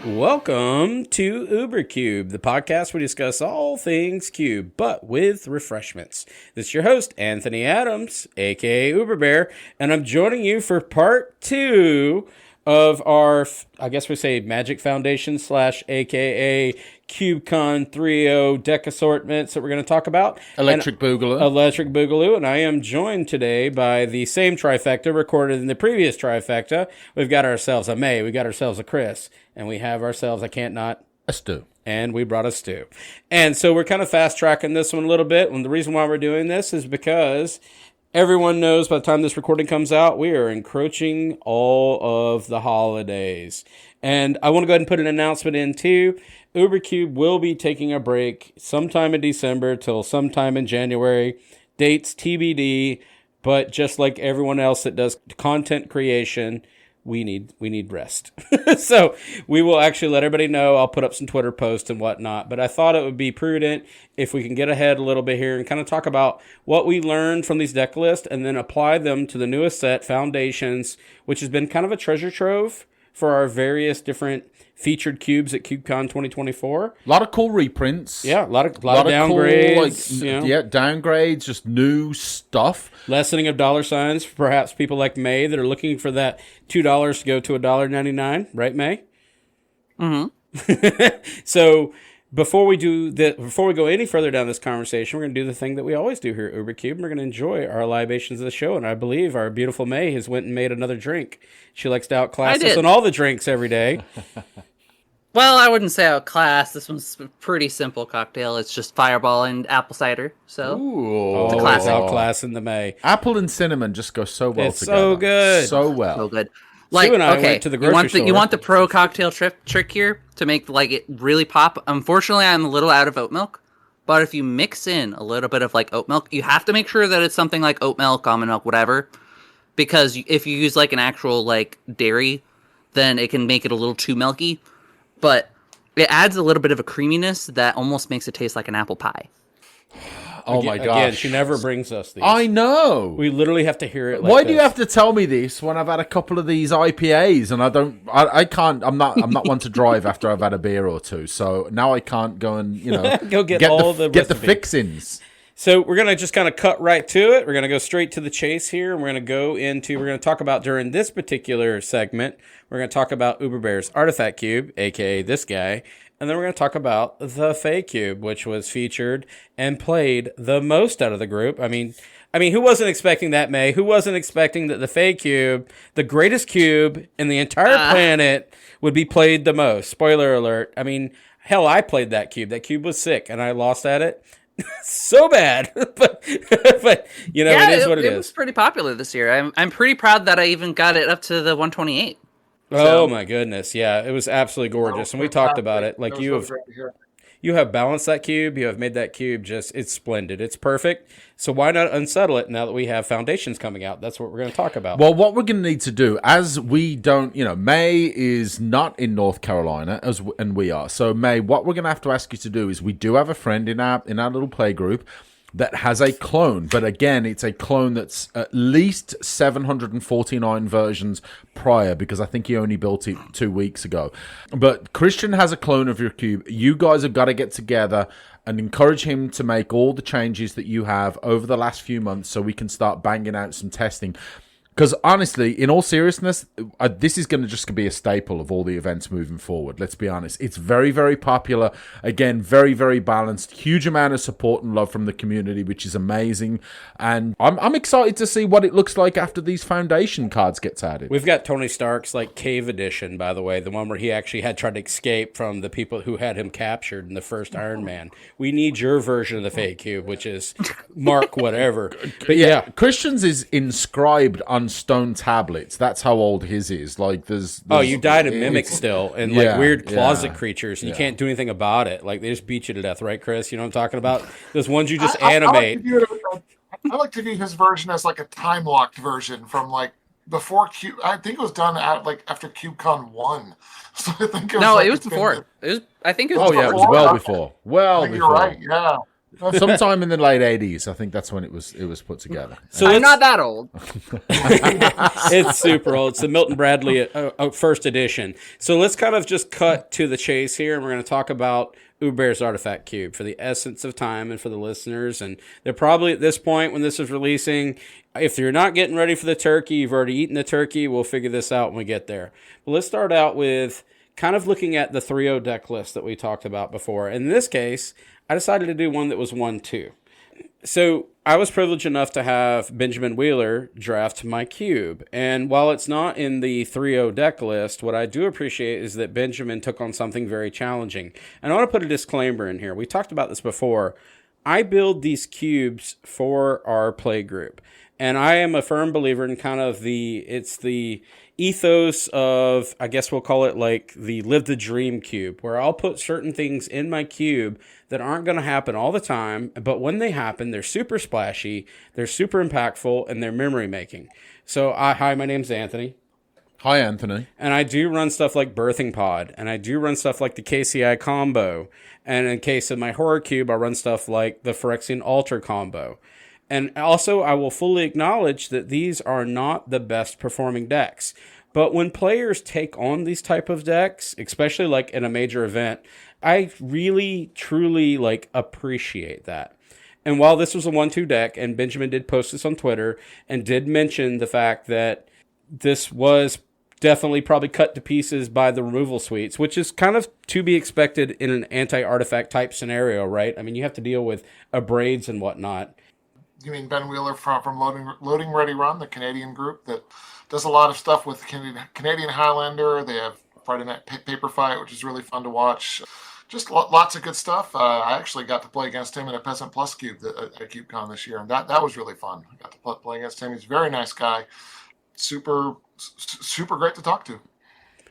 Welcome to UberCube, the podcast where we discuss all things Cube, but with refreshments. This is your host, Anthony Adams, aka UberBear, and I'm joining you for part 2 of our, I guess we say, Magic Foundation / aka CubeCon 3.0 deck assortments that we're going to talk about. Electric Boogaloo. And I am joined today by the same trifecta recorded in the previous trifecta. We've got ourselves a May, we got ourselves a Chris, and we have ourselves a Stu. And we brought a Stu. And so we're kind of fast tracking this one a little bit. And the reason why we're doing this is because everyone knows by the time this recording comes out, we are encroaching all of the holidays. And I want to go ahead and put an announcement in too. UberCube will be taking a break sometime in December till sometime in January. Dates TBD, but just like everyone else that does content creation, we need rest. So we will actually let everybody know. I'll put up some Twitter posts and whatnot, but I thought it would be prudent if we can get ahead a little bit here and kind of talk about what we learned from these deck lists and then apply them to the newest set, Foundations, which has been kind of a treasure trove for our various different featured cubes at CubeCon 2024. A lot of cool reprints. Yeah, a lot of downgrades. Cool, downgrades, just new stuff. Lessening of dollar signs for perhaps people like May that are looking for that $2 to go to $1.99, right, May? Mm-hmm. So before we go any further down this conversation, we're going to do the thing that we always do here at UberCube. We're going to enjoy our libations of the show, and I believe our beautiful May has went and made another drink. She likes to outclass us on all the drinks every day. Well, I wouldn't say outclass. This one's a pretty simple cocktail. It's just Fireball and apple cider. So it's a classic. Outclassing the May. Apple and cinnamon just go so well together. So good. So well. So good. Like, Sue and I went to the grocery store. You want the pro cocktail trick here to make it really pop. Unfortunately, I'm a little out of oat milk. But if you mix in a little bit of oat milk, you have to make sure that it's something like oat milk, almond milk, whatever. Because if you use an actual dairy, then it can make it a little too milky. But it adds a little bit of a creaminess that almost makes it taste like an apple pie. Oh my gosh. Again, she never brings us these. I know. We literally have to hear it Why do you have to tell me this when I've had a couple of these IPAs and I can't, I'm not one to drive after I've had a beer or two. So now I can't go and, go get the fixins. So we're going to just kind of cut right to it. We're going to go straight to the chase here. And we're going to talk about during this particular segment, we're going to talk about UberBear's Artifact Cube, aka this guy. And then we're going to talk about the Fae Cube, which was featured and played the most out of the group. I mean, who wasn't expecting that, May? Who wasn't expecting that the Fae Cube, the greatest cube in the entire planet, would be played the most? Spoiler alert. I mean, hell, I played that cube. That cube was sick, and I lost at it. So bad, but it is what it is. It was pretty popular this year. I'm pretty proud that I even got it up to the 128. Oh my goodness, yeah, it was absolutely gorgeous, and we talked about it. You have balanced that cube. You have made that cube it's splendid. It's perfect. So why not unsettle it now that we have Foundations coming out? That's what we're going to talk about. Well, what we're going to need to do, as we don't, May is not in North Carolina, and we are. So May, what we're going to have to ask you to do is we do have a friend in our little play group that has a clone, but again, it's a clone that's at least 749 versions prior, because I think he only built it 2 weeks ago. But Christian has a clone of your cube. You guys have got to get together and encourage him to make all the changes that you have over the last few months so we can start banging out some testing. Because honestly, in all seriousness, this is going to just be a staple of all the events moving forward. Let's be honest. It's very, very popular. Again, very, very balanced. Huge amount of support and love from the community, which is amazing. And I'm excited to see what it looks like after these Foundation cards gets added. We've got Tony Stark's Cave Edition, by the way, the one where he actually had tried to escape from the people who had him captured in the first Iron Man. We need your version of the Fae Cube, which is Mark whatever. But yeah, Christian's is inscribed on stone tablets. That's how old his is. There's you died a mimic still, and weird closet creatures, and you can't do anything about it. They just beat you to death, right, Chris? You know what I'm talking about? Those ones you just animate. I like to view his version as a time locked version from before Cube. I think it was done after CubeCon 1. So I think it was it was before. I think it was. Oh yeah, it was well before. Well, you're right. Yeah. Sometime in the late 80s, I think that's when it was put together. So I'm not that old. It's super old. It's the Milton Bradley first edition. So let's kind of just cut to the chase here, and we're going to talk about Uber's Artifact Cube for the essence of time and for the listeners. And they're probably at this point when this is releasing, if you're not getting ready for the turkey, you've already eaten the turkey, we'll figure this out when we get there. But let's start out with kind of looking at the 3-0 deck list that we talked about before. In this case, I decided to do one that was 1-2. So I was privileged enough to have Benjamin Wheeler draft my cube. And while it's not in the 3-0 deck list, what I do appreciate is that Benjamin took on something very challenging. And I want to put a disclaimer in here. We talked about this before. I build these cubes for our play group. And I am a firm believer in kind of it's the ethos of, I guess we'll call it like the live the dream cube, where I'll put certain things in my cube that aren't going to happen all the time, but when they happen, they're super splashy, they're super impactful, and they're memory making. So, hi, my name's Anthony. Hi, Anthony. And I do run stuff like Birthing Pod, and I do run stuff like the KCI combo. And in case of my horror cube, I run stuff like the Phyrexian Altar combo. And also, I will fully acknowledge that these are not the best performing decks. But when players take on these type of decks, especially like in a major event, I really, truly like appreciate that. And while this was a 1-2 deck, and Benjamin did post this on Twitter and did mention the fact that this was definitely probably cut to pieces by the removal suites, which is kind of to be expected in an anti-artifact type scenario, right? I mean, you have to deal with abrades and whatnot. You mean Ben Wheeler from Loading Ready Run, the Canadian group that does a lot of stuff with Canadian Highlander. They have Friday Night Paper Fight, which is really fun to watch. Just lots of good stuff. I actually got to play against him in a Peasant Plus cube at CubeCon this year, and that was really fun. I got to play against him. He's a very nice guy. Super great to talk to.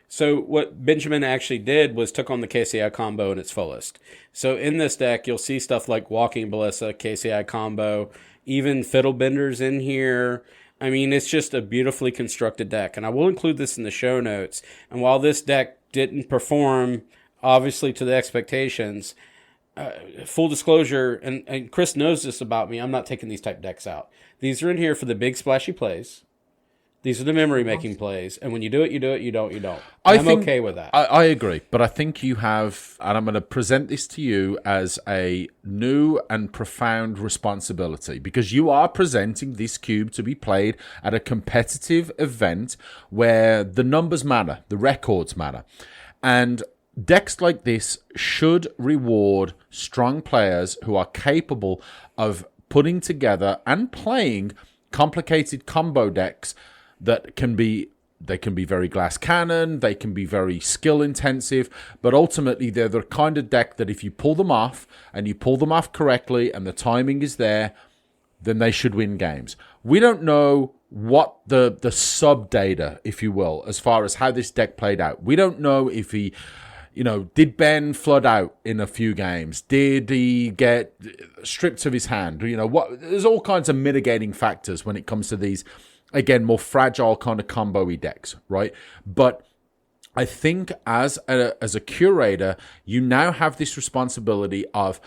So what Benjamin actually did was took on the KCI combo in its fullest. So in this deck, you'll see stuff like Walking Ballista, KCI combo, even Fiddlebenders in here. I mean, it's just a beautifully constructed deck. And I will include this in the show notes. And while this deck didn't perform, obviously, to the expectations, full disclosure, and Chris knows this about me, I'm not taking these type decks out. These are in here for the big splashy plays. These are the memory-making plays, and when you do it, you do it. You don't, you don't. I'm okay with that. I agree, but I think you have, and I'm going to present this to you as a new and profound responsibility, because you are presenting this cube to be played at a competitive event where the numbers matter, the records matter, and decks like this should reward strong players who are capable of putting together and playing complicated combo decks that can be very glass cannon, they can be very skill intensive, but ultimately they're the kind of deck that if you pull them off and you pull them off correctly and the timing is there, then they should win games. We don't know what the sub data, if you will, as far as how this deck played out. We don't know if he, did Ben flood out in a few games? Did he get stripped of his hand? There's all kinds of mitigating factors when it comes to these, again, more fragile kind of combo-y decks, right? But I think as a curator, you now have this responsibility of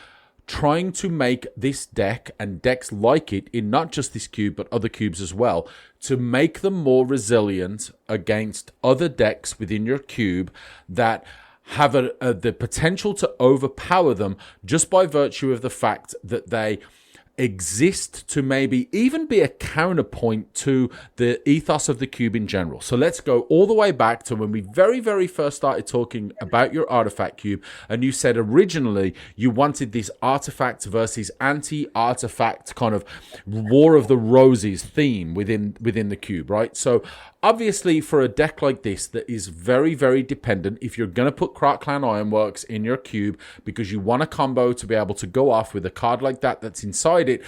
trying to make this deck and decks like it in not just this cube, but other cubes as well, to make them more resilient against other decks within your cube that have the potential to overpower them just by virtue of the fact that they exist to maybe even be a counterpoint to the ethos of the cube in general. So let's go all the way back to when we very, very first started talking about your artifact cube, and you said originally you wanted this artifact versus anti-artifact kind of War of the Roses theme within the cube, right? So obviously, for a deck like this that is very, very dependent, if you're going to put Krark Clan Ironworks in your cube because you want a combo to be able to go off with a card like that that's inside it,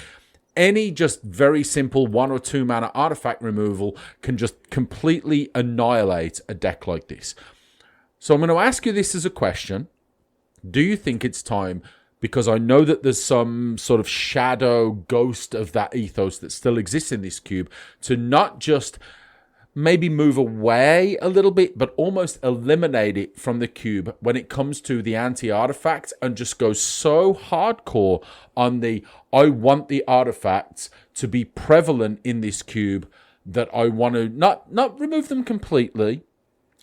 any just very simple 1 or 2 mana artifact removal can just completely annihilate a deck like this. So I'm going to ask you this as a question. Do you think it's time, because I know that there's some sort of shadow ghost of that ethos that still exists in this cube, to not just maybe move away a little bit, but almost eliminate it from the cube when it comes to the anti-artifact, and just go so hardcore on the I want the artifacts to be prevalent in this cube that I want to not remove them completely,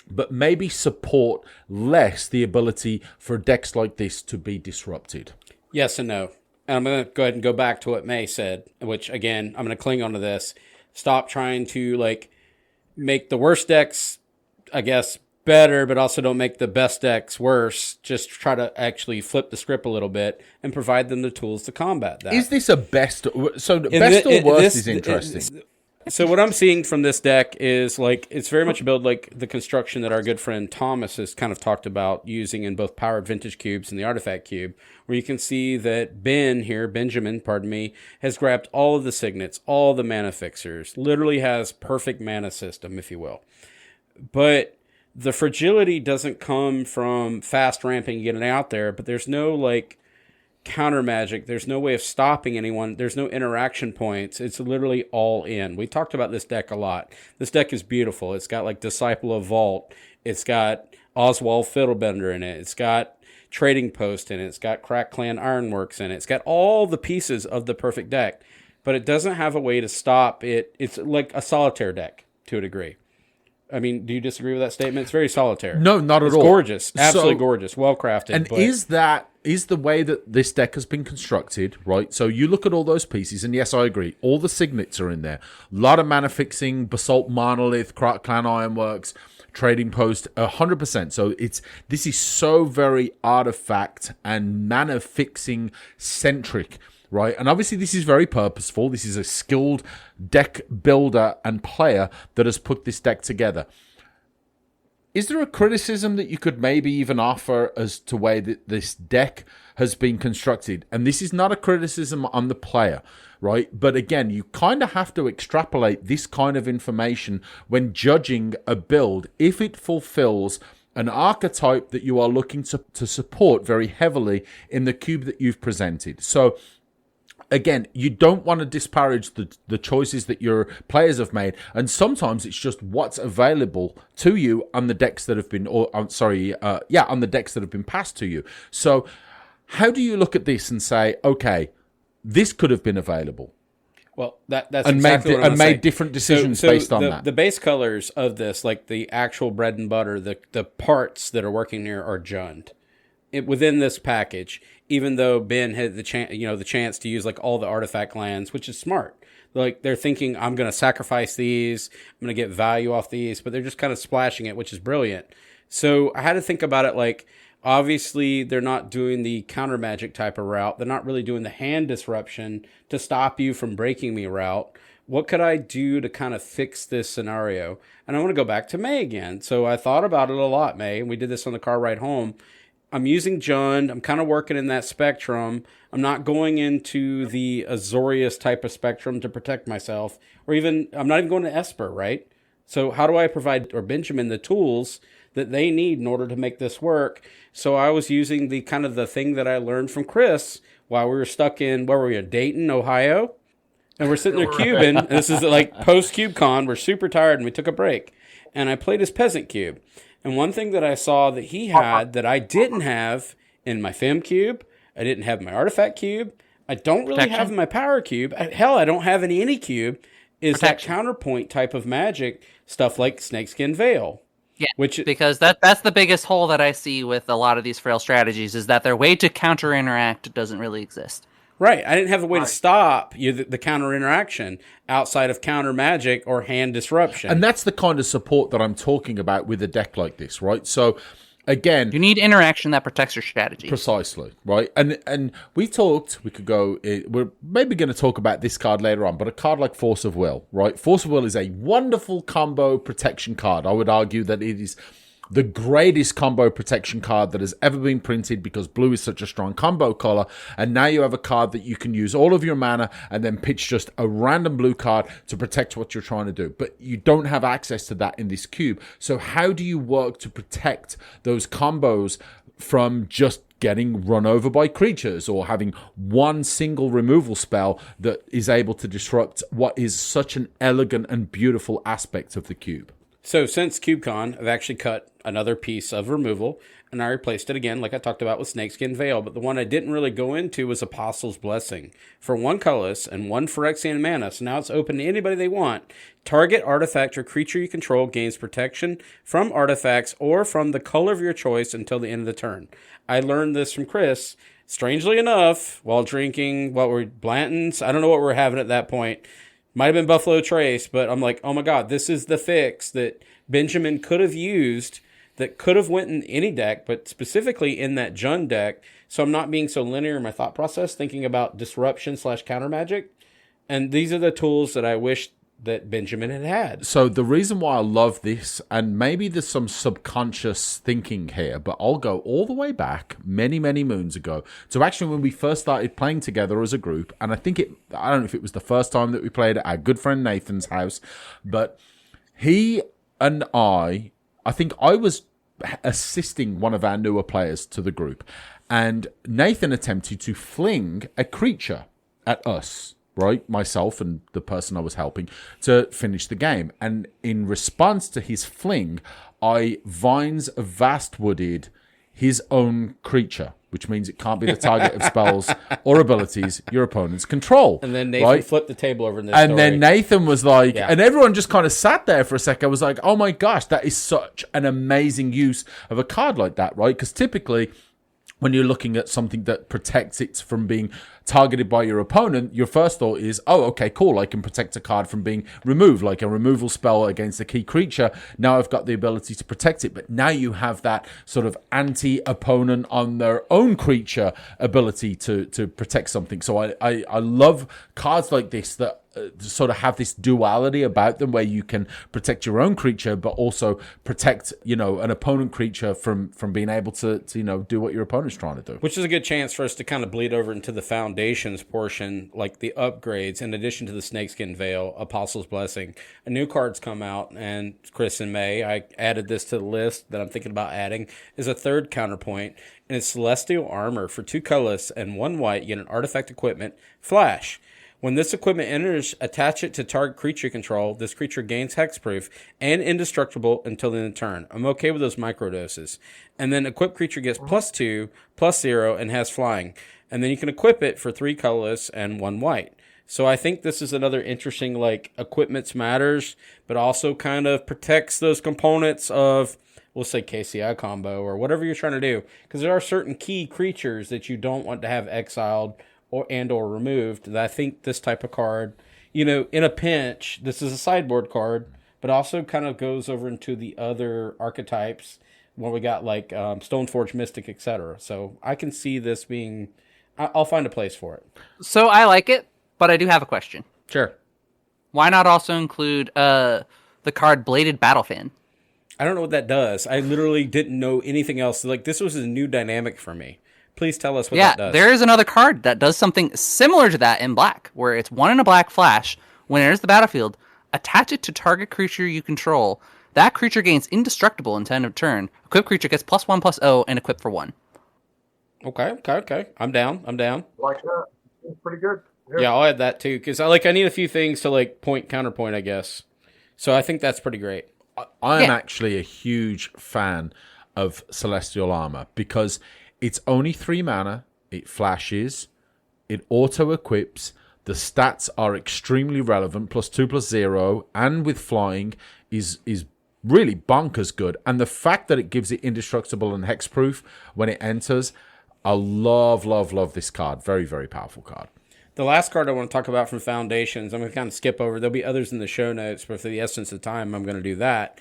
but maybe support less the ability for decks like this to be disrupted. Yes and no. And I'm going to go ahead and go back to what May said, which, again, I'm going to cling on to this. Stop trying to, like, make the worst decks, I guess, better, but also don't make the best decks worse. Just try to actually flip the script a little bit and provide them the tools to combat that. Is this a best? So best or worst is interesting. So what I'm seeing from this deck is, like, it's very much a build like the construction that our good friend Thomas has kind of talked about using in both Powered Vintage Cubes and the Artifact Cube, where you can see that Benjamin, has grabbed all of the signets, all the mana fixers, literally has perfect mana system, if you will. But the fragility doesn't come from fast ramping and getting out there, but there's no, like, counter magic. There's no way of stopping anyone. There's no interaction points. It's literally all in. We talked about this deck a lot. This deck is beautiful. It's got, like, Disciple of Vault. It's got Oswald Fiddlebender in it. It's got Trading Post in it. It's got Crack Clan Ironworks in it. It's got all the pieces of the perfect deck, but it doesn't have a way to stop it. It's like a solitaire deck to a degree. I mean, do you disagree with that statement? It's very solitaire. No, not at all. It's gorgeous. Absolutely gorgeous. Well crafted. And is the way that this deck has been constructed, right? So you look at all those pieces, and yes, I agree. All the signets are in there. A lot of mana fixing, Basalt Monolith, Crack Clan Ironworks, Trading Post, 100%. So this is so very artifact and mana fixing centric, right? And obviously this is very purposeful. This is a skilled deck builder and player that has put this deck together. Is there a criticism that you could maybe even offer as to way that this deck has been constructed? And this is not a criticism on the player, right? But again, you kind of have to extrapolate this kind of information when judging a build if it fulfills an archetype that you are looking to support very heavily in the cube that you've presented. So again, you don't want to disparage the choices that your players have made, and sometimes it's just what's available to you on the decks that have been, on the decks that have been passed to you. So, how do you look at this and say, okay, this could have been available? Well, that's exactly what I'm saying. Made different decisions based on that. The base colors of this, like the actual bread and butter, the parts that are working here are Jund. Within this package, even though Ben had the chance to use, like, all the artifact lands, which is smart. Like, they're thinking, I'm going to sacrifice these, I'm going to get value off these, but they're just kind of splashing it, which is brilliant. So I had to think about it, like, obviously they're not doing the counter magic type of route. They're not really doing the hand disruption to stop you from breaking me route. What could I do to kind of fix this scenario? And I want to go back to May again. So I thought about it a lot, May, and we did this on the car ride home. I'm using Jund. I'm kind of working in that spectrum. I'm not going into the Azorius type of spectrum to protect myself, or even I'm not even going to Esper, right? So how do I provide Benjamin the tools that they need in order to make this work? So I was using the kind of the thing that I learned from Chris while we were stuck in, where were we, Dayton, Ohio? And we're sitting there cubing. This is like post-CubeCon. We're super tired and we took a break. And I played his Peasant Cube. And one thing that I saw that he had that I didn't have in my Fem Cube, I didn't have in my Artifact Cube, I don't really have in my Power Cube, hell, I don't have in any cube, is that counterpoint type of magic, stuff like Snakeskin Veil. Yeah, because that's the biggest hole that I see with a lot of these frail strategies, is that their way to counter-interact doesn't really exist. Right. I didn't have a way to stop the counter interaction outside of counter magic or hand disruption. And that's the kind of support that I'm talking about with a deck like this, right? So, again, you need interaction that protects your strategy. Precisely, right? And we could go, we're maybe going to talk about this card later on, but a card like Force of Will, right? Force of Will is a wonderful combo protection card. I would argue that it is the greatest combo protection card that has ever been printed, because blue is such a strong combo color, and now you have a card that you can use all of your mana and then pitch just a random blue card to protect what you're trying to do. But you don't have access to that in this cube. So how do you work to protect those combos from just getting run over by creatures or having one single removal spell that is able to disrupt what is such an elegant and beautiful aspect of the cube. So since CubeCon, I've actually cut another piece of removal, and I replaced it again, like I talked about with Snakeskin Veil. But the one I didn't really go into was Apostle's Blessing. For 1 colorless and 1 Phyrexian mana, so now it's open to anybody they want. Target artifact or creature you control gains protection from artifacts or from the color of your choice until the end of the turn. I learned this from Chris, strangely enough, while drinking, what were Blanton's? I don't know what we were having at that point. Might have been Buffalo Trace, but I'm like, oh my God, this is the fix that Benjamin could have used, that could have went in any deck, but specifically in that Jund deck. So I'm not being so linear in my thought process, thinking about disruption / counter magic. And these are the tools that I wish that Benjamin had. So the reason why I love this, and maybe there's some subconscious thinking here, but I'll go all the way back many, many moons ago to actually when we first started playing together as a group. And I don't know if it was the first time that we played at our good friend Nathan's house, but he and I think I was assisting one of our newer players to the group, and Nathan attempted to fling a creature at us, right? Myself and the person I was helping to finish the game. And in response to his fling, I Vines of Vastwooded his own creature, which means it can't be the target of spells or abilities your opponents control. And then Nathan flipped the table over in this and story. then Nathan was like, and everyone just kind of sat there for a second. I was like, oh my gosh, that is such an amazing use of a card like that, right? Because typically, when you're looking at something that protects it from being targeted by your opponent, your first thought is, oh, okay, cool, I can protect a card from being removed, like a removal spell against a key creature. Now I've got the ability to protect it. But now you have that sort of anti-opponent on their own creature ability to protect something. So I love cards like this that sort of have this duality about them, where you can protect your own creature but also protect, an opponent creature from being able to do what your opponent's trying to do. Which is a good chance for us to kind of bleed over into the foundations portion, like the upgrades. In addition to the Snakeskin Veil, Apostle's Blessing, a new card's come out, and Chris and May, I added this to the list that I'm thinking about adding, is a third counterpoint, and it's Celestial Armor. For 2 colorless and 1 white, you get an artifact equipment, Flash. When this equipment enters, attach it to target creature control. This creature gains hexproof and indestructible until the end of the turn. I'm okay with those microdoses. And then equipped creature gets +2, +0, and has flying. And then you can equip it for 3 colorless and 1 white. So I think this is another interesting, equipments matters, but also kind of protects those components of, we'll say, KCI combo or whatever you're trying to do. Because there are certain key creatures that you don't want to have exiled or removed. That I think this type of card, in a pinch, this is a sideboard card, but also kind of goes over into the other archetypes when we got Stoneforge Mystic, etc. So I can see this being, I'll find a place for it. So I like it, but I do have a question. Sure. Why not also include the card Bladed Battlefan? I don't know what that does. I literally didn't know anything else. This was a new dynamic for me. Please tell us what that does. There is another card that does something similar to that in black, where it's 1 and a black flash. When it enters the battlefield, attach it to target creature you control. That creature gains indestructible until end of turn. Equipped creature gets +1/+0 and equipped for 1. Okay. I'm down. Like that. It's pretty good. Yeah, I'll add that too, because I need a few things to counterpoint, I guess. So I think that's pretty great. I am actually a huge fan of Celestial Armor because it's only 3 mana, it flashes, it auto-equips, the stats are extremely relevant, +2/+0, and with flying is really bonkers good. And the fact that it gives it indestructible and hexproof when it enters, I love this card. Very, very powerful card. The last card I want to talk about from Foundations, I'm going to kind of skip over. There'll be others in the show notes, but for the essence of time, I'm going to do that.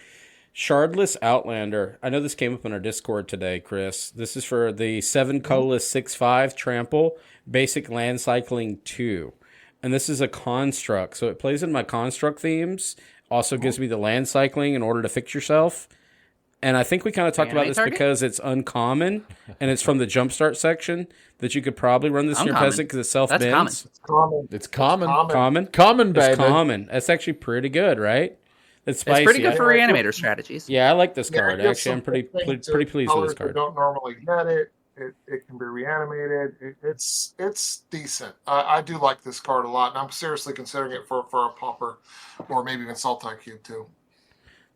Shardless Outlander. I know this came up in our Discord today, Chris. This is for the 7 colorless 6/5 trample, basic land cycling 2. And this is a construct. So it plays in my construct themes. Also gives me the land cycling in order to fix yourself. And I think we kind of talked about this because it's uncommon and it's from the jumpstart section that you could probably run this in your peasant because it self-bends. It's common. Common, baby. It's common. That's actually pretty good, right? It's spicy. It's pretty good for reanimator strategies. Yeah, I like this card. Actually, I'm pretty pleased with this card. Don't normally get it. It can be reanimated. It's decent. I do like this card a lot, and I'm seriously considering it for a Pauper, or maybe even Sultai Cube too.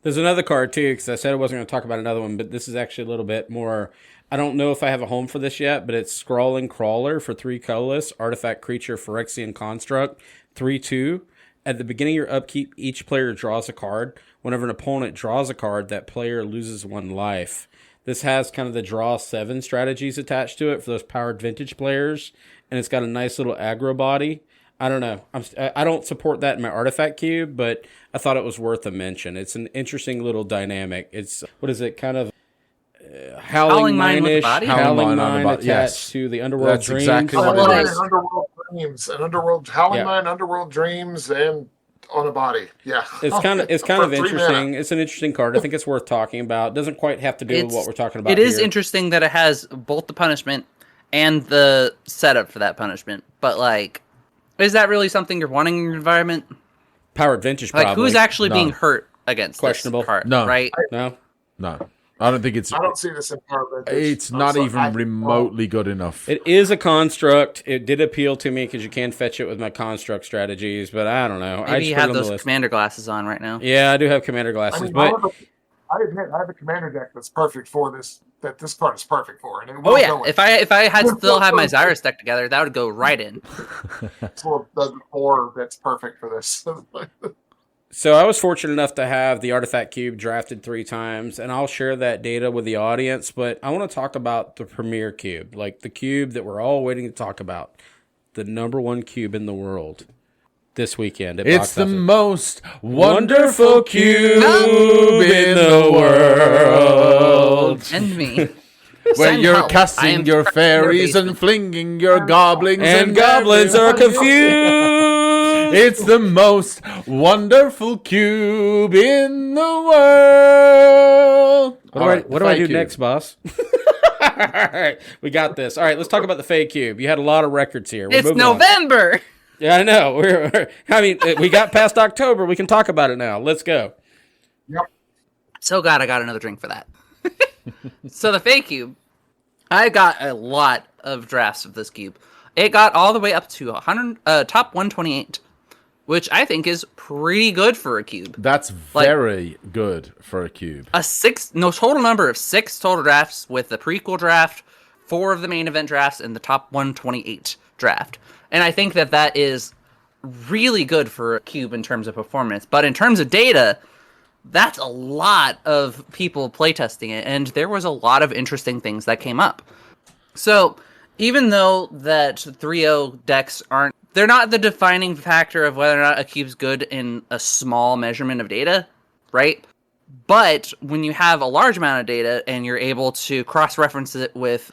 There's another card too, because I said I wasn't going to talk about another one, but this is actually a little bit more. I don't know if I have a home for this yet, but it's Scrawling Crawler for 3 colorless, artifact creature Phyrexian Construct, 3/2. At the beginning of your upkeep, each player draws a card. Whenever an opponent draws a card, that player loses 1 life. This has kind of the draw 7 strategies attached to it for those powered vintage players, and it's got a nice little aggro body. I don't know. I don't support that in my artifact cube, but I thought it was worth a mention. It's an interesting little dynamic. It's, what is it, kind of Howling Mine with a Mine-ish, body? Howling Mine Yes. attached to the Underworld That's Dreams. exactly what Howling it Mine is. and Underworld Dreams, and Underworld Howling Yeah. Mine, Underworld Dreams, and on a body. Yeah, It's kind of For 3 interesting. mana. It's an interesting card. I think it's worth talking about. It doesn't quite have to do with what we're talking about. It is here. interesting that it has both the punishment and the setup for that punishment. But, like, is that really something you're wanting in your environment? Powered vintage, Like, probably. who's actually No. being hurt against Questionable. this card? No. Right? No? No, I don't think it's. I don't see this in Power Vintage. It's not So even remotely good enough. It is a construct. It did appeal to me because you can fetch it with my construct strategies, but I don't know. I Maybe just you put it have on the those list. commander glasses on right now. Yeah, I do have commander I glasses, mean, but I admit I have a commander deck that's perfect for this. That this card is perfect for, and it Oh will yeah, go in. if I had still have my Xyrus deck together, that would go right in. It's a little the 4 that's perfect for this. so I was fortunate enough to have the artifact cube drafted 3 times, and I'll share that data with the audience. But I want to talk about the premier cube, like the cube that we're all waiting to talk about, the #1 cube in the world. This weekend, at It's box the office. most wonderful cube in the world. And me. Where Send you're help. I am casting your trapped in your fairies and basement. flinging your goblins and goblins are confused. It's the most wonderful cube in the world. What do I do next, boss? All right, we got this. All right, let's talk about the Fey Cube. You had a lot of records here. We're It's moving on. November. Yeah, I know. We got past October. We can talk about it now. Let's go. Yep. So glad I got another drink for that. So the Fey Cube, I got a lot of drafts of this cube. It got all the way up to 100, top 128, which I think is pretty good for a cube. That's very good for a cube. Total number of 6 total drafts with the prequel draft, 4 of the main event drafts, and the top 128 draft. And I think that is really good for a cube in terms of performance. But in terms of data, that's a lot of people playtesting it, and there was a lot of interesting things that came up. So even though that 3.0 decks they're not the defining factor of whether or not a cube's good in a small measurement of data, right? But when you have a large amount of data and you're able to cross-reference it with,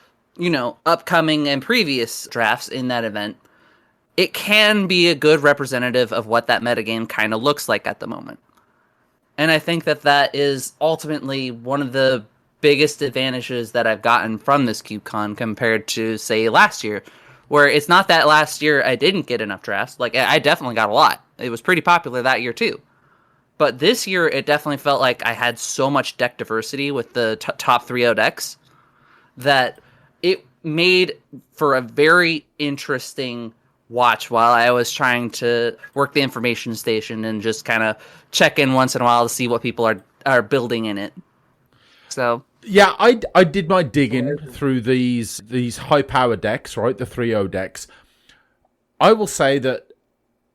upcoming and previous drafts in that event, it can be a good representative of what that metagame kind of looks like at the moment. And I think that is ultimately one of the biggest advantages that I've gotten from this CubeCon compared to, say, last year, where it's not that last year I didn't get enough drafts. Like, I definitely got a lot. It was pretty popular that year, too. But this year, it definitely felt like I had so much deck diversity with the top 3.0 decks that it made for a very interesting watch while I was trying to work the information station and just kind of check in once in a while to see what people are building in it. So Yeah, I did my digging through these high power decks, right? The 3.0 decks. I will say that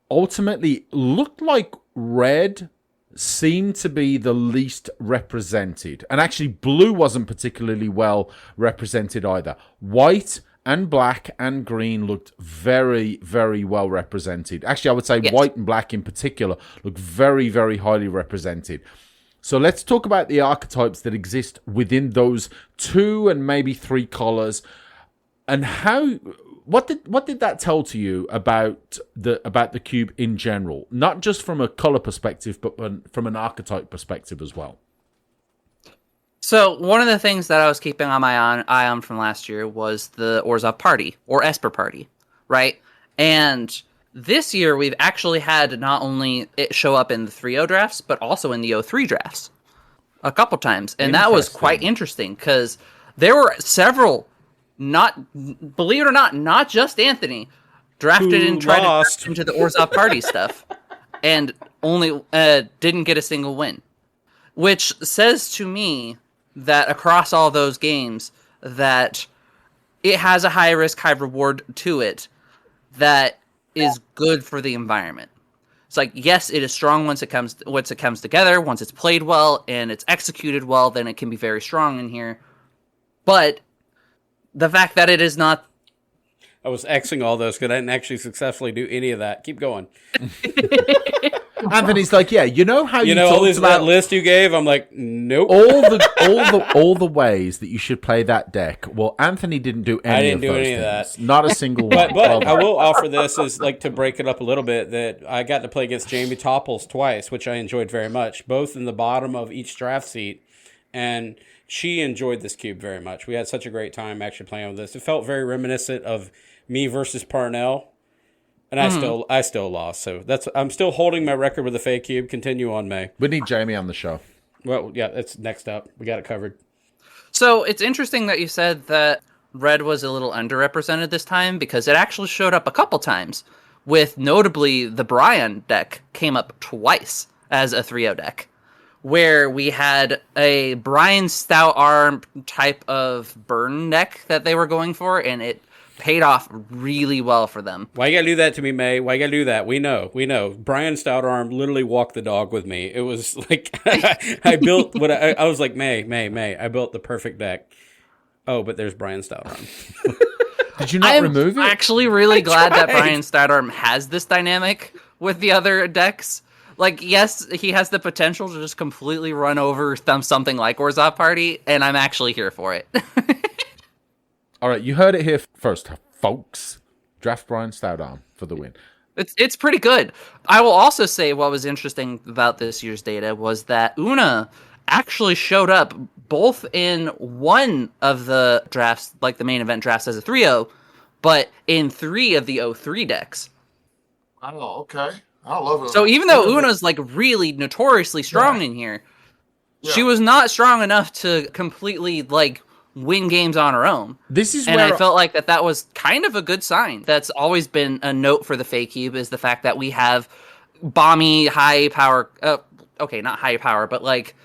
ultimately looked like red seemed to be the least represented. And actually blue wasn't particularly well represented either. White and black and green looked very, very well represented. Actually, I would say Yes. white and black in particular look very, very highly represented. So let's talk about the archetypes that exist within those 2 and maybe 3 colors, and what did that tell to you about the cube in general, not just from a color perspective, but from an archetype perspective as well. So one of the things that I was keeping on my eye on from last year was the Orzhov party, or Esper party, right? And this year we've actually had not only it show up in the 3.0 drafts, but also in the 0.3 drafts a couple times. And that was quite interesting because there were several believe it or not just Anthony, drafted and tried to draft into the Orzhov party stuff, and only didn't get a single win, which says to me that across all those games that it has a high risk, high reward to it that is good for the environment. It's like, yes, it is strong once it comes together, once it's played well and it's executed well, then it can be very strong in here. But the fact that it is not... I was Xing all those because I didn't actually successfully do any of that. Keep going. Anthony's like, yeah, you know how you know all that list you gave. I'm like, nope. all the ways that you should play that deck. Well, Anthony didn't do any. I didn't do any of that. Not a single one. But I will offer this as like to break it up a little bit. That I got to play against Jamie Topples twice, which I enjoyed very much. Both in the bottom of each draft seat, and she enjoyed this cube very much. We had such a great time actually playing with this. It felt very reminiscent of me versus Parnell. And I still lost, so I'm still holding my record with the fake cube. Continue on, May. We need Jamie on the show. Well, yeah, that's next up. We got it covered. So it's interesting that you said that red was a little underrepresented this time because it actually showed up a couple times. With notably the Brian deck came up twice as a 3-0 deck, where we had a Brian Stout Arm type of burn deck that they were going for, and it paid off really well for them. Why you gotta do that to me, May? Why you gotta do that? We know. Brian Stoutarm literally walked the dog with me. It was like I built what I was like, May. I built the perfect deck. Oh, but there's Brian Stoutarm. Did you not remove it? I'm actually really glad that Brian Stoutarm has this dynamic with the other decks. Like, yes, he has the potential to just completely run over something like Orzhov Party, and I'm actually here for it. All right, you heard it here first, folks. Draft Brian Stoutarm for the win. It's pretty good. I will also say what was interesting about this year's data was that Una actually showed up both in one of the drafts, like the main event drafts as a 3-0, but in 3 of the 0-3 decks. Oh, okay. I love Una. So even though Una's like really notoriously strong in here, she was not strong enough to completely like win games on her own. I felt like that was kind of a good sign. That's always been a note for the Fake Cube is the fact that we have bomby high power. Not high power, but like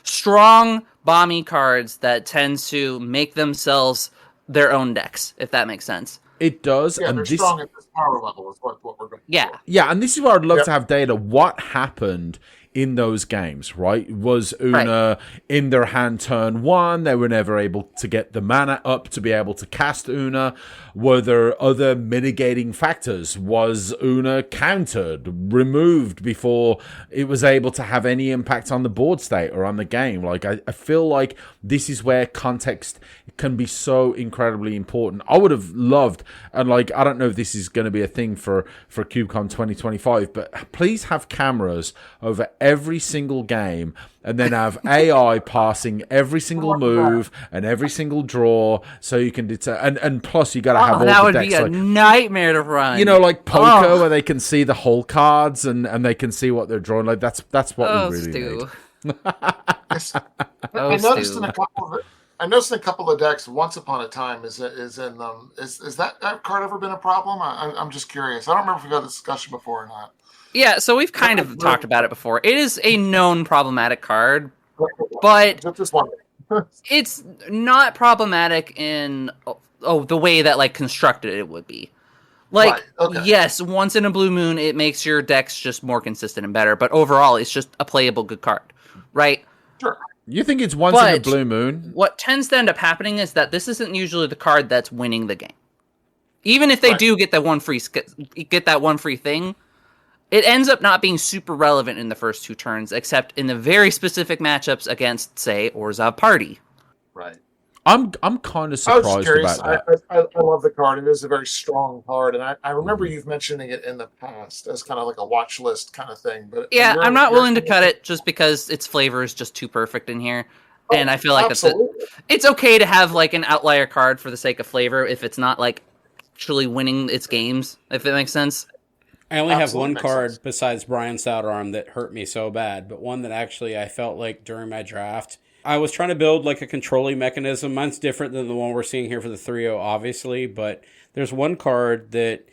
strong bomby cards that tend to make themselves their own decks, if that makes sense. It does. Yeah, and they're strong at this power level is what we're going for. Yeah, and this is where I'd love to have data. What happened in those games, right? Was Una in their hand turn 1? They were never able to get the mana up to be able to cast Una. Were there other mitigating factors? Was Una countered, removed before it was able to have any impact on the board state or on the game? Like, I feel like this is where context can be so incredibly important. I would have loved, and like, I don't know if this is going to be a thing for CubeCon 2025, but please have cameras over every single game and then have AI passing every single move and every single draw so you can deter. And plus, you got to have all the decks. That would be a nightmare to run. You know, like poker where they can see the whole cards and they can see what they're drawing. Like that's what we really need. I noticed in a couple of decks. Once Upon a Time is in them. Is that card ever been a problem? I'm just curious. I don't remember if we had this discussion before or not. Yeah, so we've kind of talked about it before. It is a known problematic card, but it's not problematic in the way that like constructed it would be. Like, yes, once in a blue moon, it makes your decks just more consistent and better, but overall, it's just a playable good card, right? Sure. You think it's once in a blue moon? What tends to end up happening is that this isn't usually the card that's winning the game. Even if they do get that one free thing, it ends up not being super relevant in the first 2 turns, except in the very specific matchups against, say, Orzhov Party. Right. I'm kind of surprised about that. I love the card. It is a very strong card, and I remember you've mentioning it in the past as kind of like a watch list kind of thing. But yeah, I'm not willing to cut it just because its flavor is just too perfect in here. And I feel like it's okay to have like an outlier card for the sake of flavor if it's not like actually winning its games, if it makes sense. I only have one card besides Brian Stoutarm that hurt me so bad, but one that actually I felt like during my draft I was trying to build like a controlling mechanism. Mine's different than the one we're seeing here for the 3-0, obviously, but there's one card that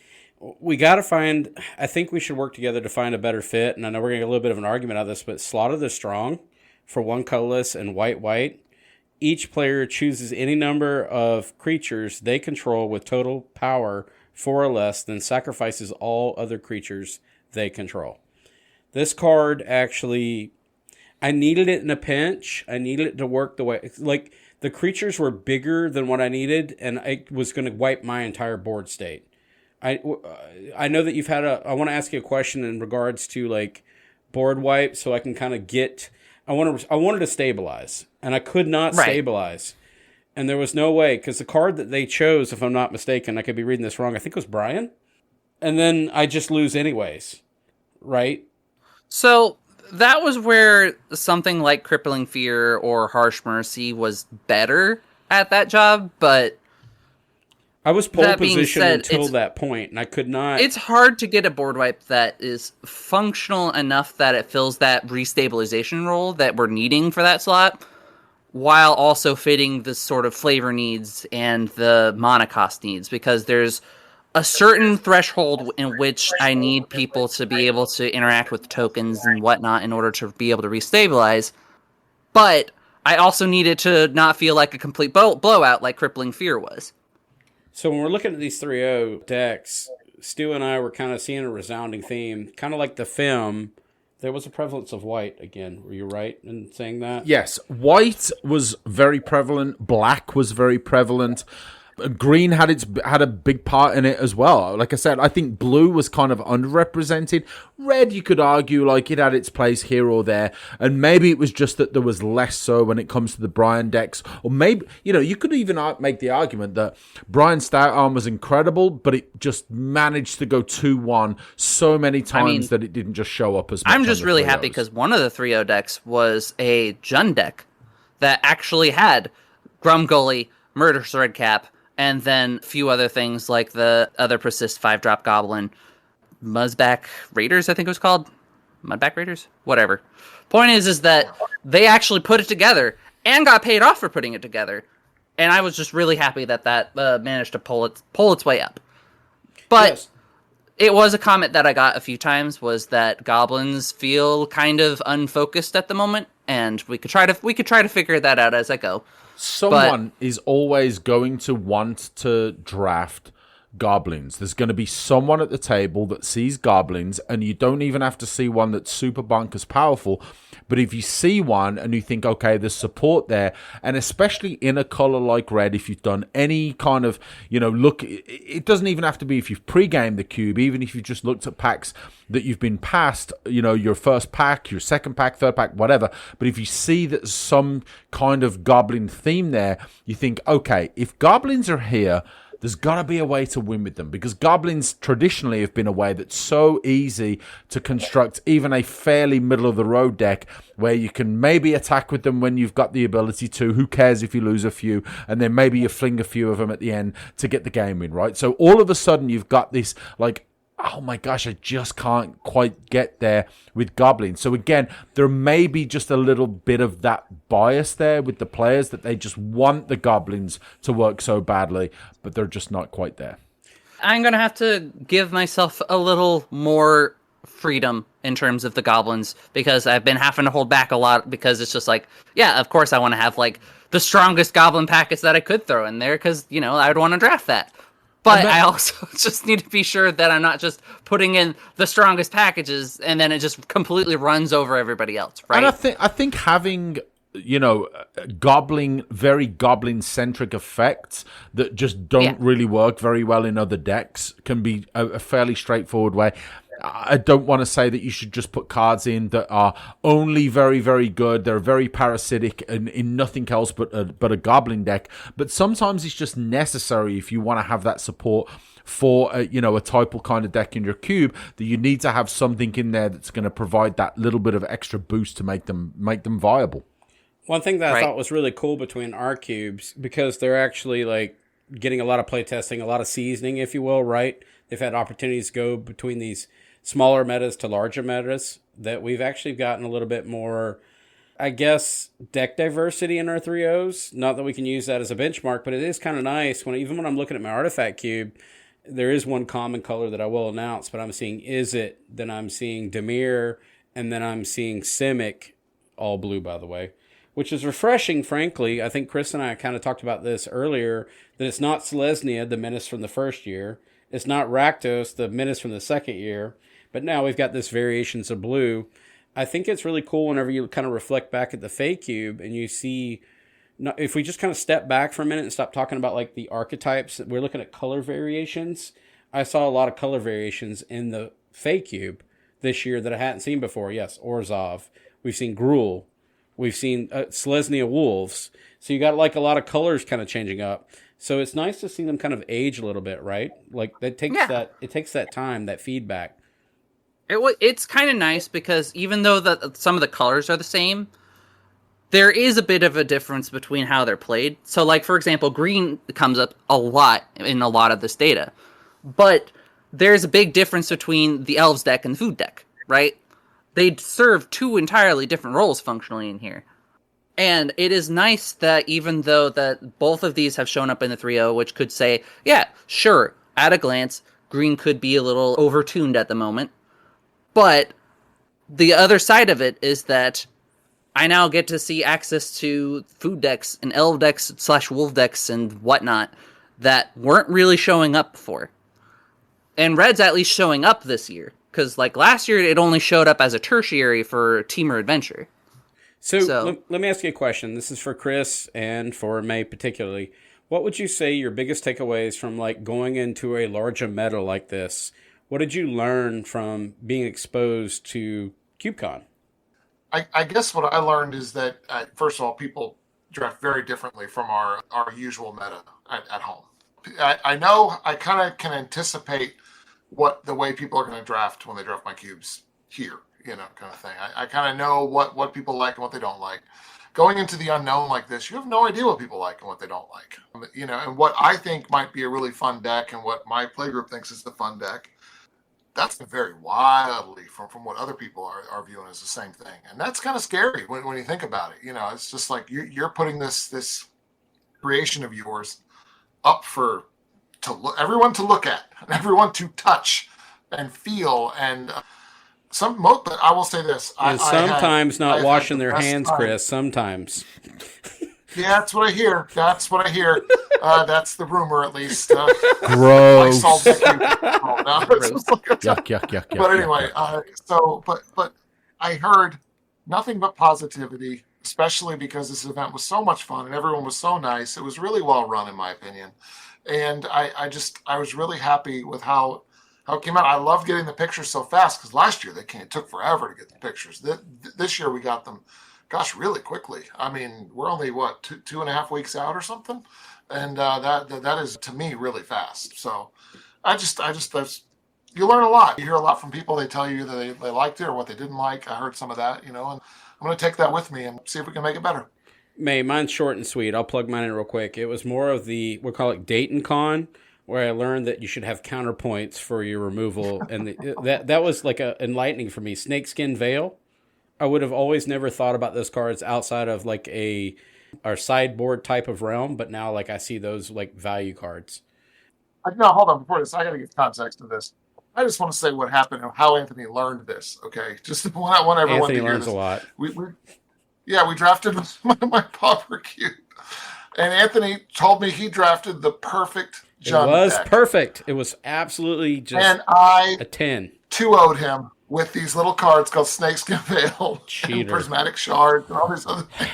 we got to find. I think we should work together to find a better fit, and I know we're going to get a little bit of an argument out of this, but Slaughter the Strong for 1 colorless and white. Each player chooses any number of creatures they control with total power 4 or less, then sacrifices all other creatures they control. This card actually, I needed it in a pinch. I needed it to work the way, like the creatures were bigger than what I needed, and it was going to wipe my entire board state. I know that you've had I want to ask you a question in regards to like board wipe, so I can kind of get. I wanted to stabilize, and I could not stabilize, and there was no way because the card that they chose, if I'm not mistaken, I could be reading this wrong. I think it was Brian, and then I just lose anyways, right? So that was where something like Crippling Fear or Harsh Mercy was better at that job, but I was pole position until that point, and I could not. It's hard to get a board wipe that is functional enough that it fills that restabilization role that we're needing for that slot, while also fitting the sort of flavor needs and the mana cost needs, because there's a certain threshold in which I need people to be able to interact with tokens and whatnot in order to be able to restabilize, but I also need it to not feel like a complete blowout like Crippling Fear was. So when we're looking at these 3-0 decks, Stu and I were kind of seeing a resounding theme, kind of like the film. There was a prevalence of white again. Were you right in saying that? Yes, white was very prevalent. Black was very prevalent. Green had a big part in it as well. Like I said, I think blue was kind of underrepresented. Red, you could argue, like it had its place here or there, and maybe it was just that there was less so when it comes to the Brian decks. Or maybe, you could even make the argument that Brian Stout Arm was incredible, but it just managed to go 2-1 so many times that it didn't just show up as much. I'm just really happy because one of the 3-0 decks was a Jund deck that actually had Grumgully, Murderous Redcap, and then a few other things like the other Persist 5-drop Goblin, Muzzback Raiders, I think it was called. Mudback Raiders? Whatever. Point is that they actually put it together and got paid off for putting it together. And I was just really happy that managed to pull its way up. But yes. It was a comment that I got a few times was that goblins feel kind of unfocused at the moment, and we could try to figure that out as I go. Someone is always going to want to draft goblins. There's going to be someone at the table that sees goblins, and you don't even have to see one that's super bonkers powerful. But if you see one and you think, okay, there's support there, and especially in a color like red, if you've done any kind of, look, it doesn't even have to be if you've pre-gamed the cube, even if you've just looked at packs that you've been past, your first pack, your second pack, third pack, whatever. But if you see that some kind of goblin theme there, you think, okay, if goblins are here, there's got to be a way to win with them, because goblins traditionally have been a way that's so easy to construct even a fairly middle-of-the-road deck where you can maybe attack with them when you've got the ability to. Who cares if you lose a few? And then maybe you fling a few of them at the end to get the game in, right? So all of a sudden you've got this, like, oh my gosh, I just can't quite get there with goblins. So again, there may be just a little bit of that bias there with the players that they just want the goblins to work so badly, but they're just not quite there. I'm going to have to give myself a little more freedom in terms of the goblins, because I've been having to hold back a lot, because it's just like, yeah, of course I want to have like the strongest goblin packets that I could throw in there, because, I would want to draft that. But I also just need to be sure that I'm not just putting in the strongest packages and then it just completely runs over everybody else, right? And I think having, very goblin-centric effects that just don't really work very well in other decks can be a fairly straightforward way. I don't want to say that you should just put cards in that are only very, very good. They're very parasitic and in nothing else but a goblin deck. But sometimes it's just necessary if you want to have that support for a typal kind of deck in your cube, that you need to have something in there that's going to provide that little bit of extra boost to make them viable. One thing that I thought was really cool between our cubes, because they're actually like getting a lot of play testing, a lot of seasoning, if you will, right? They've had opportunities to go between these smaller metas to larger metas, that we've actually gotten a little bit more I guess, deck diversity in our 3.0s. Not that we can use that as a benchmark, but it is kind of nice even when I'm looking at my artifact cube, there is one common color that I will announce, but I'm seeing Izzet, then I'm seeing Dimir, and then I'm seeing Simic, all blue, by the way, which is refreshing, frankly. I think Chris and I kind of talked about this earlier, that it's not Selesnya, the menace from the first year. It's not Rakdos, the menace from the second year. But now we've got this variations of blue. I think it's really cool whenever you kind of reflect back at the Fey Cube and you see, if we just kind of step back for a minute and stop talking about like the archetypes, we're looking at color variations. I saw a lot of color variations in the Fey Cube this year that I hadn't seen before. Yes, Orzhov. We've seen Gruul. We've seen Selesnya Wolves. So you got like a lot of colors kind of changing up. So it's nice to see them kind of age a little bit, right? Like it takes that time, that feedback. It's kind of nice because even though some of the colors are the same, there is a bit of a difference between how they're played. So, like, for example, green comes up a lot in a lot of this data. But there's a big difference between the Elves deck and the Food deck, right? They serve two entirely different roles functionally in here. And it is nice that even though that both of these have shown up in the 3.0, which could say, yeah, sure, at a glance, green could be a little overtuned at the moment. But the other side of it is that I now get to see access to food decks and elf decks / wolf decks and whatnot that weren't really showing up before. And red's at least showing up this year. Because like last year, it only showed up as a tertiary for Teamer Adventure. So let me ask you a question. This is for Chris and for May particularly. What would you say your biggest takeaways from like going into a larger meta like this? What did you learn from being exposed to CubeCon? I guess what I learned is that, first of all, people draft very differently from our usual meta at home. I know I kind of can anticipate what the way people are going to draft when they draft my cubes here, kind of thing. I kind of know what people like and what they don't like. Going into the unknown like this, you have no idea what people like and what they don't like. And what I think might be a really fun deck and what my playgroup thinks is the fun deck, that's very wildly from what other people are viewing as the same thing. And that's kind of scary when you think about it. It's just like you're putting this creation of yours up for everyone to look at and everyone to touch and feel. And but I will say this. Sometimes not washing their hands, Chris, sometimes. Yeah, that's what I hear. That's the rumor, at least. Gross. Yuck. But anyway, but I heard nothing but positivity, especially because this event was so much fun and everyone was so nice. It was really well run, in my opinion. And I was really happy with how it came out. I love getting the pictures so fast because last year it took forever to get the pictures. This year we got them, gosh, really quickly. I mean, we're only two and a half weeks out or something, and that is to me really fast. So you learn a lot. You hear a lot from people. They tell you that they liked it or what they didn't like. I heard some of that, and I'm going to take that with me and see if we can make it better. May, mine's short and sweet. I'll plug mine in real quick. It was more of we'll call it Dayton Con, where I learned that you should have counterpoints for your removal, and that was like enlightening for me. Snakeskin Veil. I would have always never thought about those cards outside of like our sideboard type of realm, but now like I see those like value cards. No, hold on. Before this, I got to give context to this. I just want to say what happened and how Anthony learned this. Okay, just want everyone Anthony to hear learns this. a lot. We drafted my pauper cube, and Anthony told me he drafted the perfect Jund It was deck. Perfect. It was absolutely just a 10. 2-0'd him with these little cards called Snakeskin Veil and Prismatic Shards and all these other things.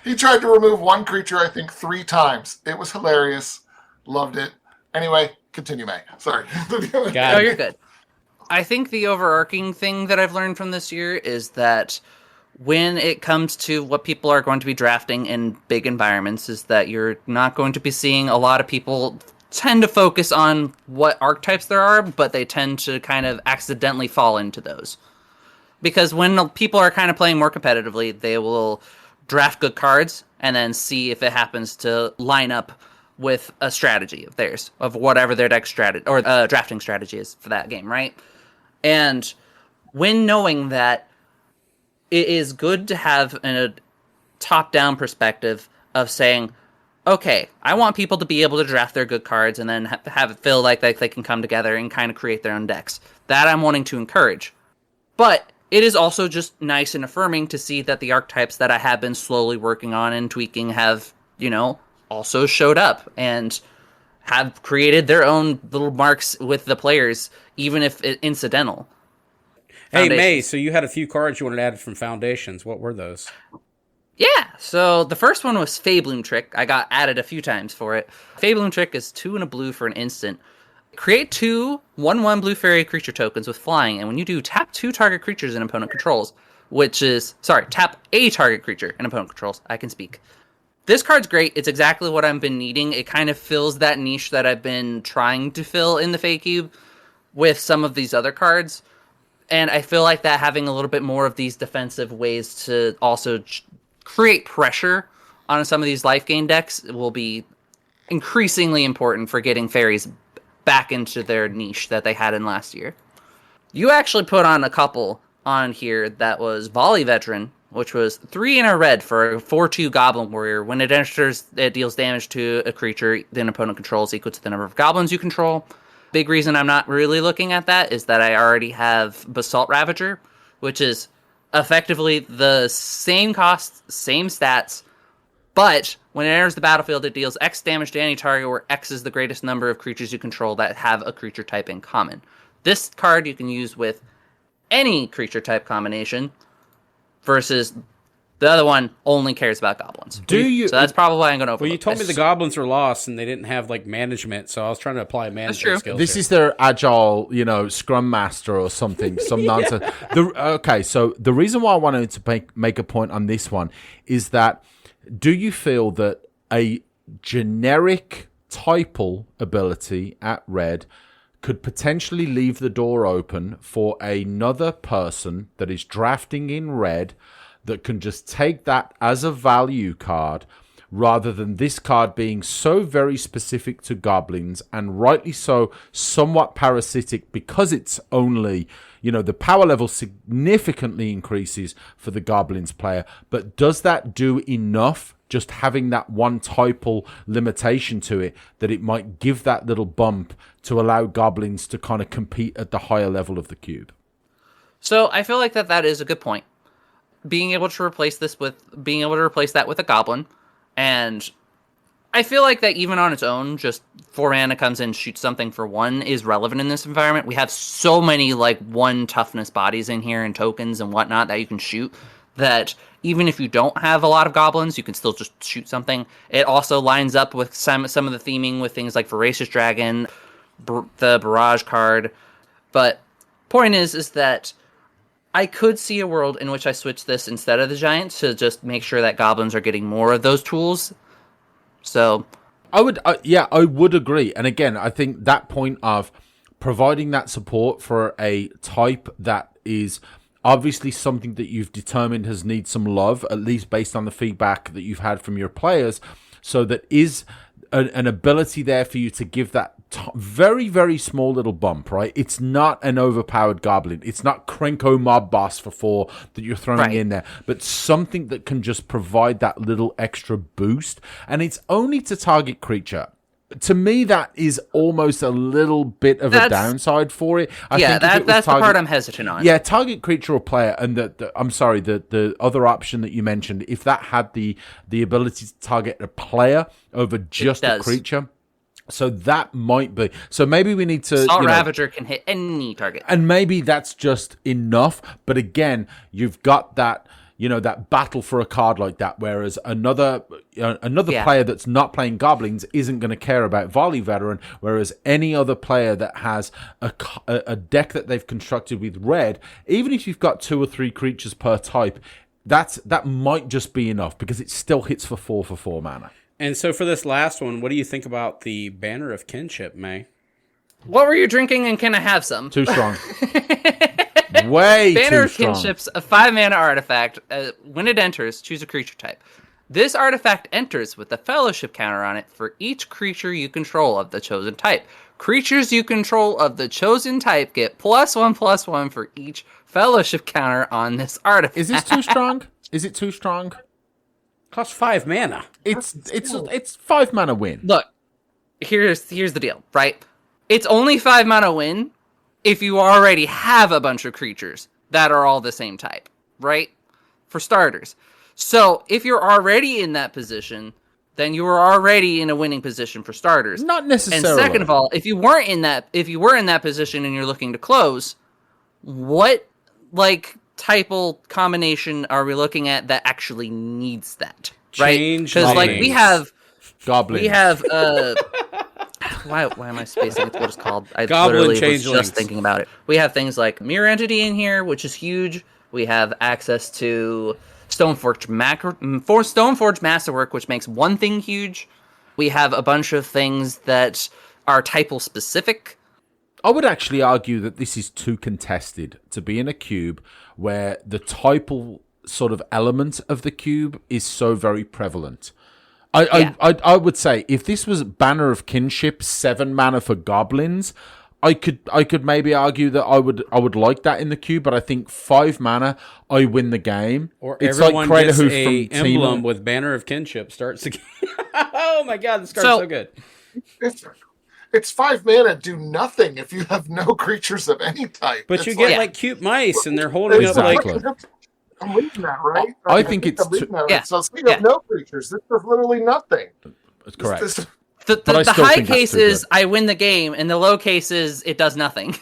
He tried to remove one creature, I think, 3 times. It was hilarious. Loved it. Anyway, continue, May. Sorry. No, you're good. I think the overarching thing that I've learned from this year is that when it comes to what people are going to be drafting in big environments is that you're not going to be seeing a lot of people tend to focus on what archetypes there are, but they tend to kind of accidentally fall into those. Because when people are kind of playing more competitively, they will draft good cards and then see if it happens to line up with a strategy of theirs, of whatever their deck strategy or drafting strategy is for that game, right? And when knowing that it is good to have a top-down perspective of saying, okay, I want people to be able to draft their good cards and then have it feel like they can come together and kind of create their own decks. That I'm wanting to encourage. But it is also just nice and affirming to see that the archetypes that I have been slowly working on and tweaking have, also showed up and have created their own little marks with the players, even if it's incidental. Hey, May, so you had a few cards you wanted to add from Foundations. What were those? Yeah, so the first one was Fabloom Trick. I got added a few times for it. Fabloom Trick is 2 and a blue for an instant. Create 2 1/1 blue fairy creature tokens with flying, and when you do, tap 2 target creatures an opponent controls, tap a target creature an opponent controls. I can speak. This card's great. It's exactly what I've been needing. It kind of fills that niche that I've been trying to fill in the Fake Cube with some of these other cards, and I feel like that having a little bit more of these defensive ways to also create pressure on some of these life gain decks will be increasingly important for getting fairies back into their niche that they had in last year. You actually put on a couple on here that was Volley Veteran, which was 3 in a red for a 4/2 Goblin Warrior. When it enters, it deals damage to a creature the opponent controls equal to the number of goblins you control. Big reason I'm not really looking at that is that I already have Basalt Ravager, which is effectively the same cost, same stats, but when it enters the battlefield, it deals X damage to any target where X is the greatest number of creatures you control that have a creature type in common. This card you can use with any creature type combination, versus the other one only cares about goblins. So that's probably why I'm going to overlook. Well, you told me the goblins are lost and they didn't have management, so I was trying to apply management skills. This is their agile, scrum master or something, some nonsense. So the reason why I wanted to make a point on this one is that, do you feel that a generic typal ability at red could potentially leave the door open for another person that is drafting in red that can just take that as a value card, rather than this card being so very specific to goblins, and rightly so, somewhat parasitic, because it's only, the power level significantly increases for the goblins player. But does that do enough, just having that one typal limitation to it, that it might give that little bump to allow goblins to kind of compete at the higher level of the cube? So I feel like that is a good point. Being able to replace that with a goblin, and I feel like that even on its own, just 4 mana comes in, shoots something for 1 is relevant in this environment. We have so many 1 toughness bodies in here and tokens and whatnot that you can shoot, that even if you don't have a lot of goblins, you can still just shoot something. It also lines up with some of the theming with things like Voracious Dragon, the Barrage card. But point is that I could see a world in which I switch this instead of the Giant to just make sure that goblins are getting more of those tools. So I would agree. And again, I think that point of providing that support for a type that is obviously something that you've determined has need some love, at least based on the feedback that you've had from your players, so that is an ability there for you to give that very, very small little bump, right? It's not an overpowered goblin. It's not Krenko Mob Boss for 4 that you're throwing in there, but something that can just provide that little extra boost. And it's only to target creature. To me, that is almost a little bit of a downside for it. That's the part I'm hesitant on. Yeah, target creature or player, and the other option that you mentioned, if that had the ability to target a player over just a creature, so that might be. So maybe we need to. Salt Ravager can hit any target, and maybe that's just enough. But again, you've got that. That battle for a card like that, whereas another player that's not playing goblins isn't going to care about Volley Veteran, whereas any other player that has a deck that they've constructed with red, even if you've got 2 or 3 creatures per type, that might just be enough, because it still hits for 4 mana. And so for this last one, what do you think about the Banner of Kinship, May? What were you drinking, and can I have some? Too strong. Way Banner too of strong. Kinship's a 5 mana artifact. When it enters, choose a creature type. This artifact enters with a fellowship counter on it for each creature you control of the chosen type. Creatures you control of the chosen type get +1/+1 for each fellowship counter on this artifact. Is this too strong? Is it too strong? Costs 5 mana. It's 5 mana win. Look, here's the deal, right? It's only 5 mana win if you already have a bunch of creatures that are all the same type, right? For starters. So if you're already in that position, then you are already in a winning position for starters. Not necessarily. And second of all, if you were in that position and you're looking to close, what typal combination are we looking at that actually needs that? Right? Because we have goblins. We have why am I spacing? It's what it's called. I Goblin literally was changelings. just thinking about it. We have things like Mirror Entity in here, which is huge. We have access to Stoneforge Masterwork, which makes one thing huge. We have a bunch of things that are typal specific. I would actually argue that this is too contested to be in a cube where the typal sort of element of the cube is so very prevalent. I would say if this was Banner of Kinship, 7 mana for goblins, I could maybe argue that I would like that in the cube, but I think 5 mana, I win the game. Or it's everyone like gets Craterhoof a from emblem Team. with Banner of Kinship starts the game. Oh my god, this card's so good. It's 5 mana, do nothing if you have no creatures of any type. But It's you get cute mice, and they're holding Exactly. up I'm reading that, right? I think it's I'm reading that, yeah, right? So speaking of no creatures, this is literally nothing. That's correct. The I still high think that's case too is good. I win the game, and the low case is it does nothing.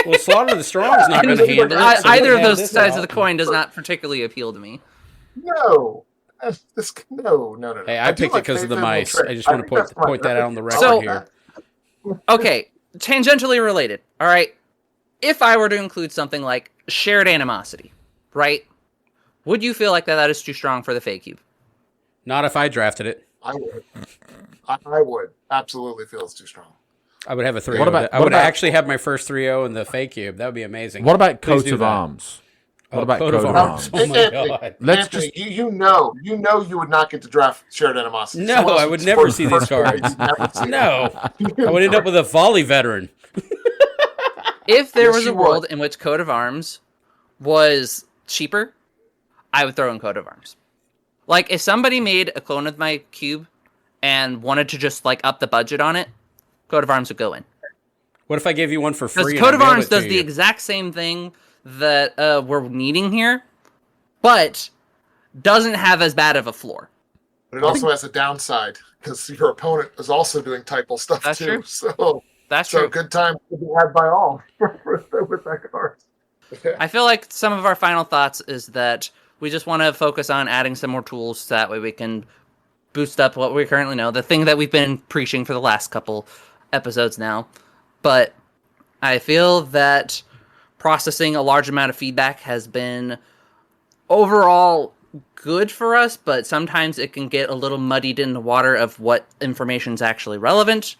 Well, Slaughter the Strong is not going to handle it. so Either we of have those this sides out. of the coin does not particularly appeal to me. No. No. Hey, I do picked it like because of the Faith mice. Trick. I just want think to that's point that out on the record So- here. Okay, tangentially related. All right, if I were to include something like shared animosity, right? Would you feel like that is too strong for the Fey Cube? Not if I drafted it. I would. I would absolutely feel it's too strong. I would have a 3-0. What about- I what would about- actually have my first 3-0 in the Fey Cube. That would be amazing. What about Please Coat do of that. Arms? What Oh, about Coat of Arms? Oh my Anthony, god. Let's Anthony, you know you would not get to draft shared animosity. No, Someone else I would would never score see the these first one. cards. You'd never see it. No. I would end up with a volley veteran. If there Yes, was a you world would. in which Coat of Arms was cheaper, I would throw in Coat of Arms. Like, if somebody made a clone of my cube and wanted to just, up the budget on it, Coat of Arms would go in. What if I gave you one for Because free? and Coat I of mailed Arms it to does the you? exact same thing that we're needing here, but doesn't have as bad of a floor. But it also has a downside because your opponent is also doing typal stuff That's too. true. So That's true. good time to be had by all with that card. I feel like some of our final thoughts is that we just want to focus on adding some more tools so that way we can boost up what we currently know, the thing that we've been preaching for the last couple episodes now. But I feel that processing a large amount of feedback has been overall good for us, but sometimes it can get a little muddied in the water of what information is actually relevant.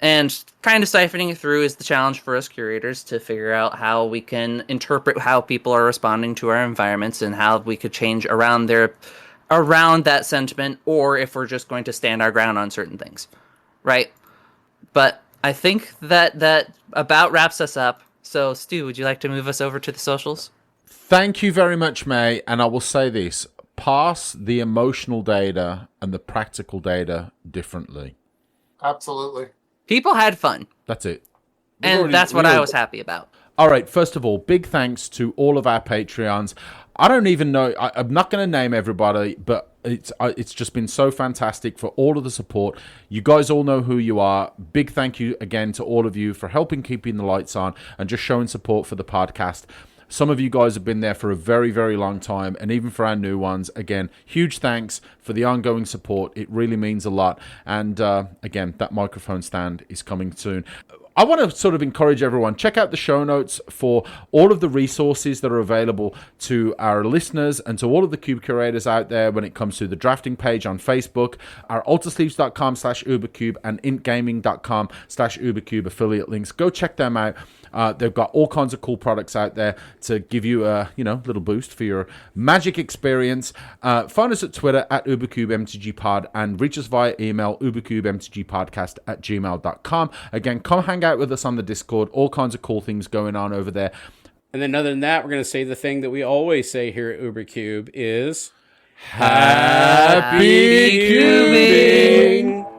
And kind of siphoning it through is the challenge for us curators to figure out how we can interpret how people are responding to our environments and how we could change around that sentiment, or if we're just going to stand our ground on certain things, right? But I think that about wraps us up. So, Stu, would you like to move us over to the socials? Thank you very much, May. And I will say this: pass the emotional data and the practical data differently. Absolutely. People had fun, That's it. and that's what I was happy about. All right, first of all, big thanks to all of our Patreons. I don't even know, I'm not going to name everybody, but it's just been so fantastic for all of the support. You guys all know who you are. Big thank you again to all of you for helping keeping the lights on and just showing support for the podcast. Some of you guys have been there for a very, very long time, and even for our new ones, again, huge thanks for the ongoing support. It really means a lot. And again, that microphone stand is coming soon. I want to sort of encourage everyone, check out the show notes for all of the resources that are available to our listeners and to all of the cube curators out there when it comes to the drafting page on Facebook, our ultrasleeves.com/ubercube and intgaming.com/ubercube affiliate links. Go check them out. They've got all kinds of cool products out there to give you a little boost for your Magic experience. Find us at Twitter at ubercubemtgpod and reach us via email ubercubemtgpodcast@gmail.com. Again, come hang out with us on the Discord. All kinds of cool things going on over there. And then other than that, we're going to say the thing that we always say here at UberCube is Happy cubing!